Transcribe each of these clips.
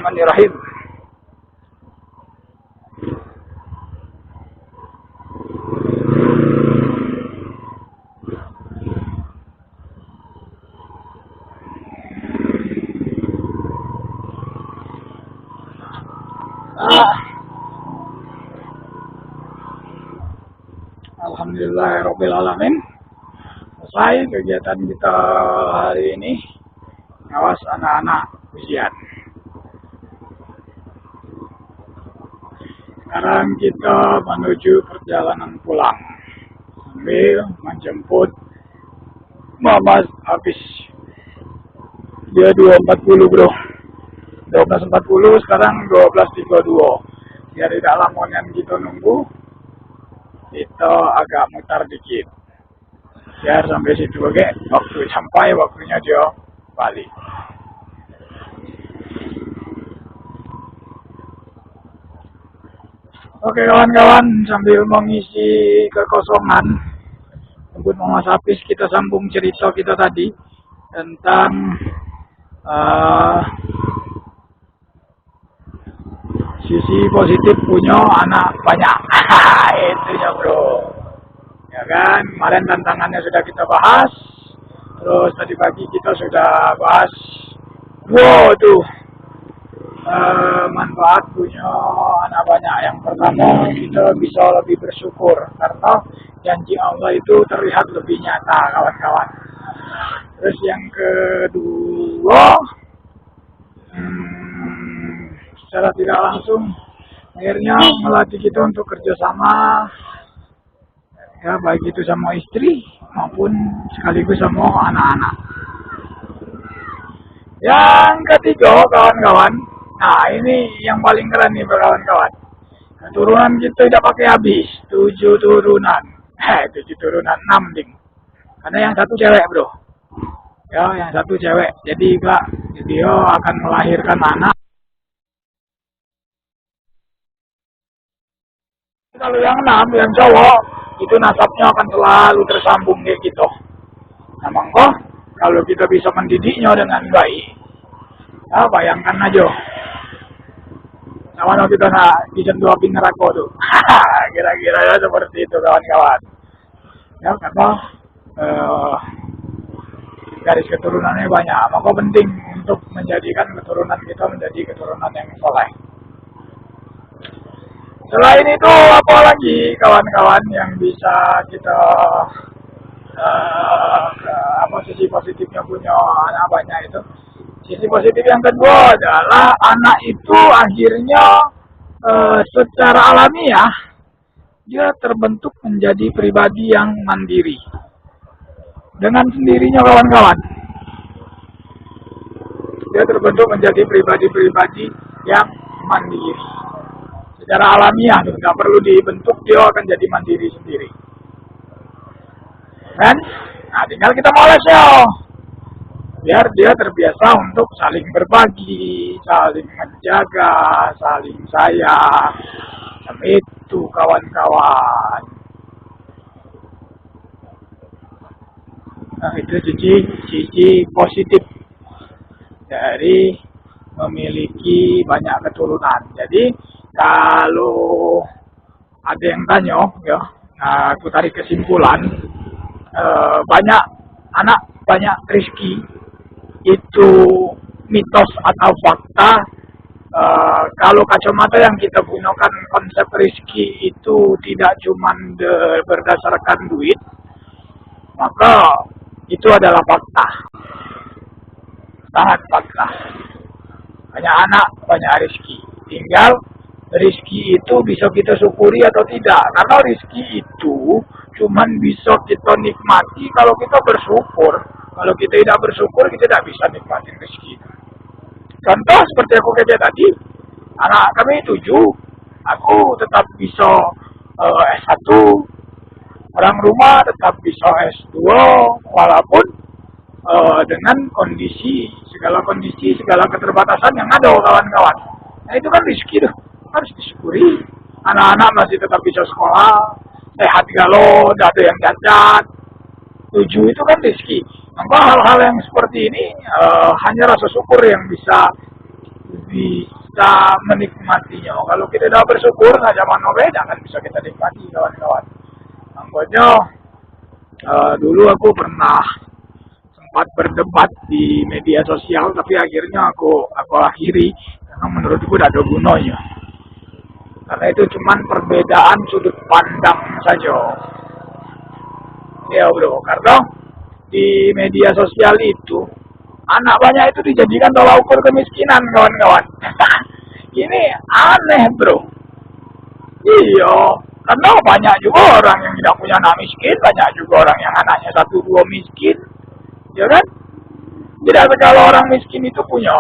Bismillahirrahmanirrahim. Alhamdulillahirrahmanirrahim. Selesai kegiatan kita hari ini. Awas anak-anak ujian. Sekarang kita menuju perjalanan pulang sambil menjemput Mama habis dia 2.40 bro, 12.40 sekarang 12.32. Biar tidak lamunan kita nunggu, kita agak mutar dikit biar sampai situ oke. Waktu sampai waktunya dia balik. Oke kawan-kawan, sambil mengisi kekosongan untuk Mama Sapis, kita sambung cerita kita tadi tentang sisi positif punya anak banyak. Itu ya bro, ya kan, kemarin tantangannya sudah kita bahas, terus tadi pagi kita sudah bahas tuh manfaat punya anak banyak. Yang pertama, kita bisa lebih bersyukur karena janji Allah itu terlihat lebih nyata kawan-kawan. Terus yang kedua, secara tidak langsung akhirnya melatih kita untuk kerjasama, ya baik itu sama istri maupun sekaligus sama anak-anak. Yang ketiga kawan-kawan, nah ini yang paling keren nih kawan-kawan, keturunan kita tidak pakai habis, 7 turunan, 7 turunan 6 ding, karena yang satu cewek bro, ya yang satu cewek, jadi kak dia akan melahirkan anak. Kalau yang 6 yang cowok itu nasabnya akan selalu tersambung kayak gitu. Nah monggo kalau kita bisa mendidiknya dengan baik, ya bayangkan aja sama kita nak disentuh api neraka tuh. Kira-kira ya seperti itu kawan-kawan. Ya karena garis keturunannya banyak, maka penting untuk menjadikan keturunan kita menjadi keturunan yang soleh. Selain itu apa lagi kawan-kawan yang bisa kita sisi positifnya punya anak banyak itu? Sisi positif yang kedua adalah anak itu akhirnya secara alamiah dia terbentuk menjadi pribadi yang mandiri dengan sendirinya kawan-kawan. Dia terbentuk menjadi pribadi-pribadi yang mandiri secara alamiah, nggak perlu dibentuk, dia akan jadi mandiri sendiri. Kan? Nah, tinggal kita moles ya, biar dia terbiasa untuk saling berbagi, saling menjaga, saling sayang. Itu kawan-kawan. Nah, itu sisi positif dari memiliki banyak keturunan. Jadi kalau ada yang tanya, ya, nah, aku tarik kesimpulan, banyak anak banyak rezeki itu mitos atau fakta. Kalau kacamata yang kita gunakan konsep rezeki itu tidak cuma berdasarkan duit, maka itu adalah fakta, sangat fakta. Banyak anak banyak rezeki, tinggal rezeki itu bisa kita syukuri atau tidak. Karena rezeki itu cuman bisa kita nikmati kalau kita bersyukur. Kalau kita tidak bersyukur, kita tidak bisa nikmati rezeki. Contoh seperti aku kerja tadi, anak kami 7, aku tetap bisa S1, orang rumah tetap bisa S2, walaupun dengan segala kondisi, segala keterbatasan yang ada kawan-kawan. Nah itu kan rezeki tuh, harus disyukuri. Anak-anak masih tetap bisa sekolah, sehat galau, tidak ada yang cacat. 7 itu kan rezeki. Maka hal-hal yang seperti ini hanya rasa syukur yang bisa bisa menikmatinya. Kalau kita udah bersyukur, nah zaman beda kan bisa kita nikmati kawan-kawan. Makanya dulu aku pernah sempat berdebat di media sosial, tapi akhirnya aku akhiri karena menurutku tidak ada gunanya. Karena itu cuman perbedaan sudut pandang saja. Ya bro, karena di media sosial itu anak banyak itu dijadikan tolak ukur kemiskinan kawan-kawan. Ini aneh bro. Iya, karena banyak juga orang yang tidak punya anak miskin, banyak juga orang yang anaknya satu dua miskin, ya kan? Tidak segala orang miskin itu punya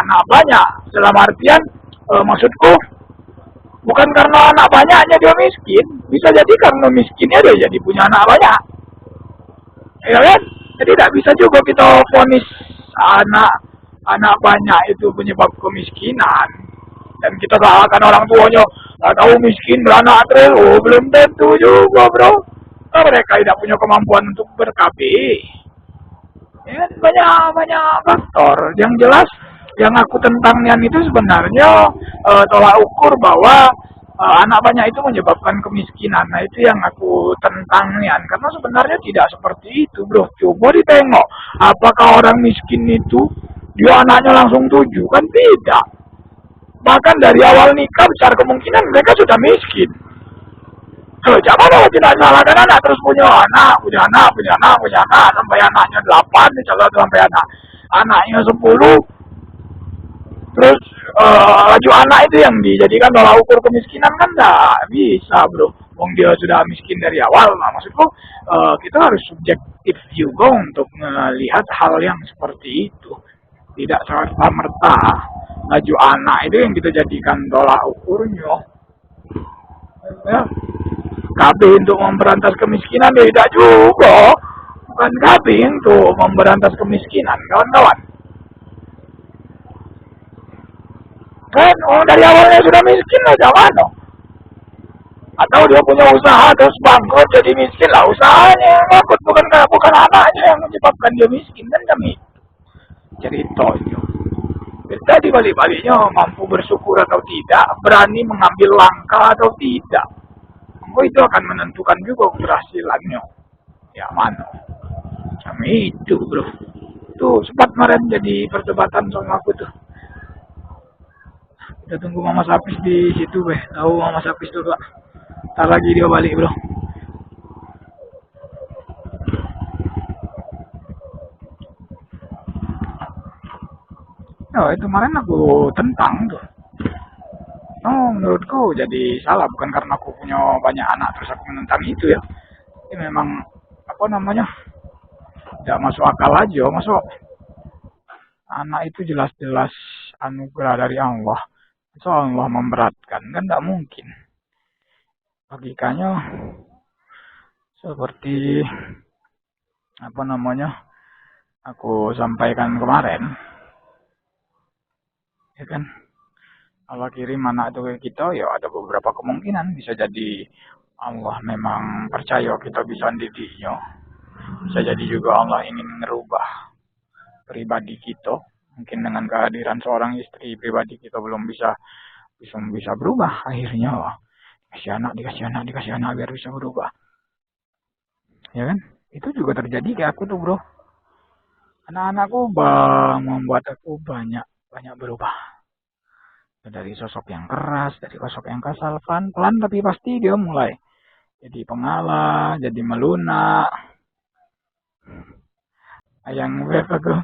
anak banyak. Dalam artian, maksudku bukan karena anak banyaknya dia miskin, bisa jadi karena miskinnya dia jadi punya anak banyak, ya kan? Jadi tidak bisa juga kita vonis anak banyak itu penyebab kemiskinan. Dan kita salahkan orang tuanya, nggak tahu miskin beranak terus, belum tentu juga bro. Nah, mereka tidak punya kemampuan untuk ber-KB. Ya, banyak faktor. Yang jelas, yang aku tentang Nian itu sebenarnya tolak ukur bahwa anak banyak itu menyebabkan kemiskinan. Nah itu yang aku tentang Nian. Karena sebenarnya tidak seperti itu bro. Coba ditengok, apakah orang miskin itu dia anaknya langsung 7? Kan tidak. Bahkan dari awal nikah besar kemungkinan mereka sudah miskin. Jangan kalau tidak salahkan anak terus punya anak sampai anaknya 8, misalnya sampai anaknya 10, terus laju anak itu yang dijadikan tolak ukur kemiskinan kan tidak bisa bro. Wong dia sudah miskin dari awal. Nah, maksudku kita harus subjektif juga untuk melihat hal yang seperti itu. Tidak serta merta laju anak itu yang kita jadikan tolak ukurnya. Ya. KB untuk memberantas kemiskinan tidak juga. Bukan KB untuk memberantas kemiskinan, kawan-kawan. Kan dari awalnya sudah miskin lah, jangan dong. Atau dia punya usaha terus bangkrut jadi miskin lah, usahanya yang bangkrut, bukan anaknya yang menyebabkan dia miskin kan kami. Ceritanya. Kita di balik-baliknya mampu bersyukur atau tidak, berani mengambil langkah atau tidak. Itu akan menentukan juga keberhasilannya. Ya mana? Macam itu bro. Tuh sempat kemarin jadi perdebatan sama aku tuh. Kita tunggu Mama Sapis di situ beh. Tahu Mama Sapis tuh kak. Ntar lagi dia balik bro. Oh itu kemarin aku tentang tuh. Oh, menurutku jadi salah, bukan karena aku punya banyak anak terus aku menentang itu ya. Ini memang apa namanya? Tidak masuk akal aja, masuk. Anak itu jelas-jelas anugerah dari Allah. So Allah memberatkan kan tidak mungkin. Logikanya seperti apa namanya? Aku sampaikan kemarin. Ya kan? Allah kirim anak itu ke kita, ya ada beberapa kemungkinan. Bisa jadi Allah memang percaya kita bisa didiknya. Bisa jadi juga Allah ingin merubah pribadi kita. Mungkin dengan kehadiran seorang istri, pribadi kita belum bisa berubah. Akhirnya dikasih anak biar bisa berubah. Ya kan? Itu juga terjadi kayak aku tuh bro. Anak-anakku membuat aku banyak berubah. Dari sosok yang keras, dari sosok yang kasar, pelan tapi pasti dia mulai jadi pengalah, jadi melunak. Yang web aku.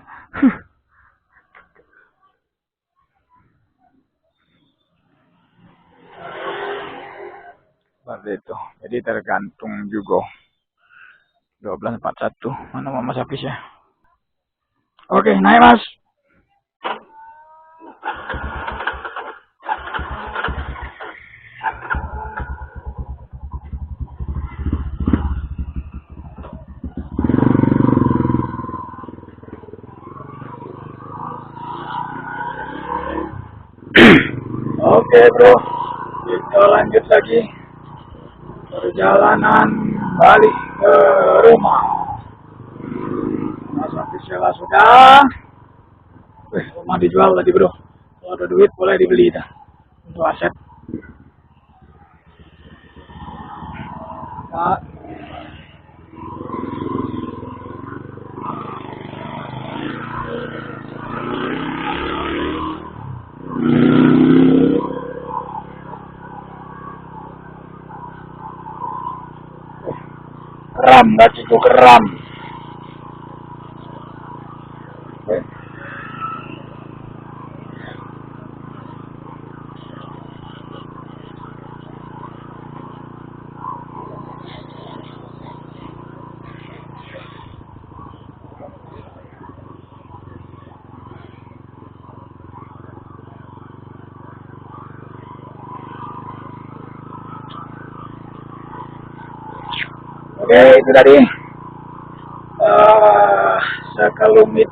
Seperti itu. Jadi tergantung juga. 1241. Mana Mama Sapis ya? Oke, naik mas. Oke bro, kita lanjut lagi perjalanan balik ke rumah. Mas official sudah. Rumah dijual tadi bro. Kalau ada duit boleh dibeli dah untuk aset. Nah, keram, kakiku keram. Oke, itu tadi sekelumit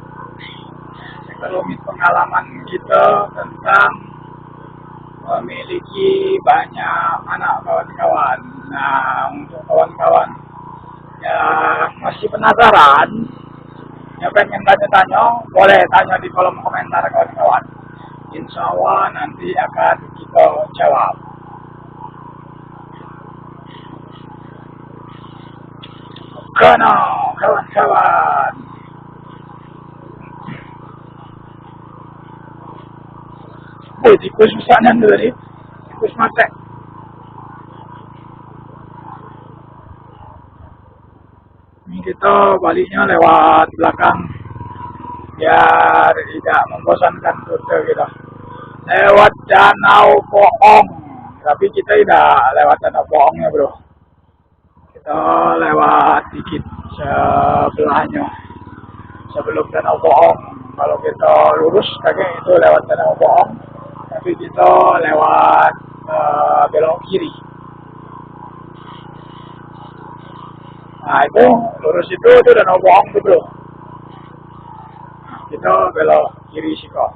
pengalaman kita tentang memiliki banyak anak kawan-kawan. Nah, untuk kawan-kawan yang masih penasaran, yang pengen tanya-tanya, boleh tanya di kolom komentar kawan-kawan. Insya Allah nanti akan kita jawab. Karena kawan-kawan, tikus misalnya dari tikus mati. Ini kita baliknya lewat belakang biar tidak membosankan rute kita. Lewat Danau Poong, tapi kita tidak lewat Danau Poongnya bro. Kita lewat dikit sebelahnya sebelum Danau Poong. Kalau kita lurus kaki itu lewat Danau Poong, tapi kita lewat belok kiri. Nah itu lurus itu Danau Poong tuh bro. Nah, kita belok kiri sih kok.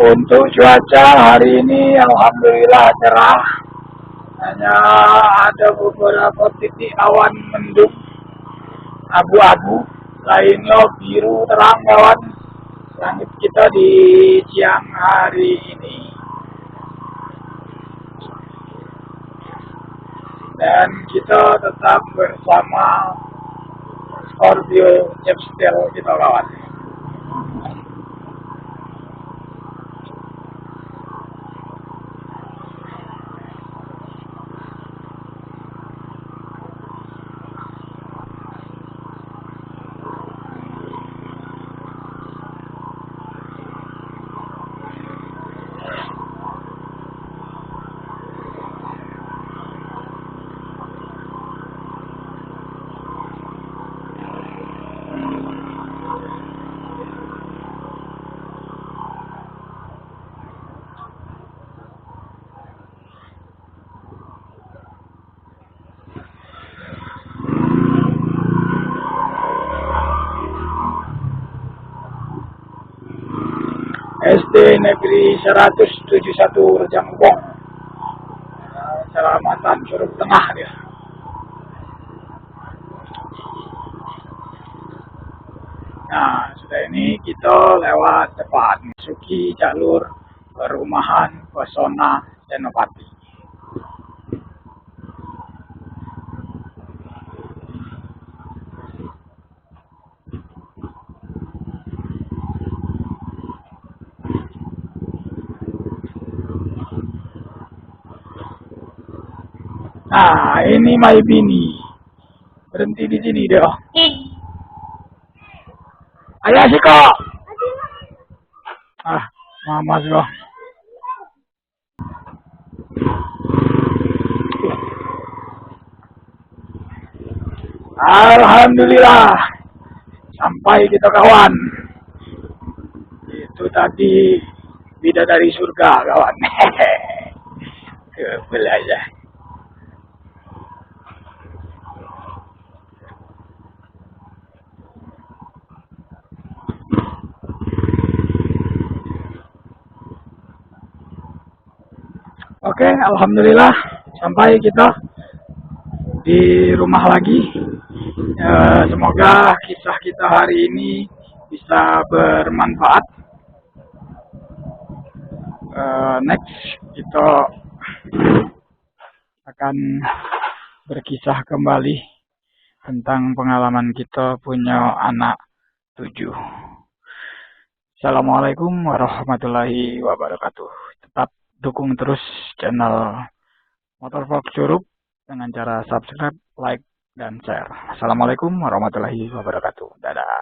Untuk cuaca hari ini alhamdulillah cerah. Hanya ada beberapa titik awan mendung abu-abu, lainnya biru terang kawan. Langit kita di siang hari ini. Dan kita tetap bersama Scorpio Chepstel kita kawan. SD Negeri 171 Rejang-Lebong, Kecamatan Curug Tengah dia. Nah, sudah ini kita lewat cepat masuki jalur perumahan Pesona Senopati. Nah, ini My Bini. Berhenti di sini deh. Ayo sih kok. Ah, mama sih kok. Alhamdulillah. Sampai kita kawan. Itu tadi bidadari surga kawan. Kebel aja. Oke, alhamdulillah sampai kita di rumah lagi. Semoga kisah kita hari ini bisa bermanfaat. Next kita akan berkisah kembali tentang pengalaman kita punya anak 7. Assalamualaikum warahmatullahi wabarakatuh. Tetap dukung terus channel Motorvlog Curup dengan cara subscribe, like, dan share. Assalamualaikum warahmatullahi wabarakatuh. Dadah.